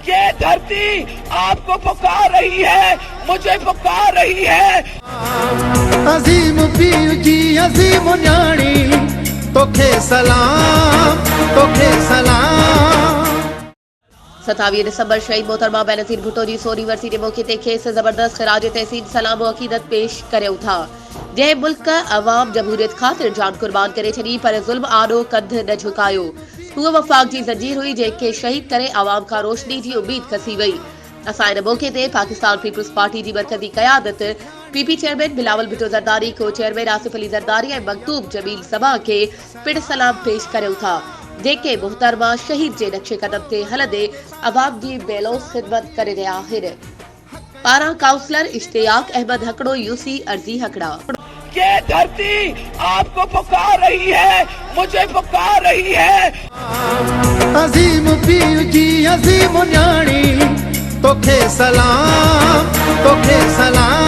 ये धरती आपको पुकार रही है, मुझे पुकार रही है। अजीम पीर जी अजीम न्याणी तोखे सलाम, तोखे सलाम। 27 दिसंबर शहीद मोहतरमा बेनज़ीर भुट्टो जी 16वीं वरसी जे मौके ते खेसि ज़बरदस्त ख़िराज तहसीन सलाम और अक़ीदत पेश करियो था। जंहिं मुल्क अवाम जमहूरियत ख़ातिर जान कुर्बान करे छॾी पर ज़ुल्म आॾो कद न झुकायो। उहा वफ़ाक़ जी ज़ंजीर हुई जंहिंखे शहीद करे आवाम खां रोशनी जी उम्मीद खसी वई। असां इन मौके ते पाकिस्तान पीपल्स पार्टी जी मरकज़ी क़यादत पीपी चेयरमैन बिलावल भुट्टो ज़रदारी, को चेयरमैन आसिफ अली ज़रदारी ऐं मखदूम जमील सभा खे पिण सलाम पेश करियो था, जेके मोहतरमा शहीद जे नक्शे कदम ते हलंदे अवाम जी बेलोस ख़िदमत करे रहिया आहिनि। पारां काउंसलर इश्तियाक अहमद हकड़ो यूसी अर्जी हकड़ा। ये धरती आपको पुकार रही है, मुझे पुकार रही है। अजीम पीर जी अजीम न्याणी तोखे सलाम, तोखे सलाम।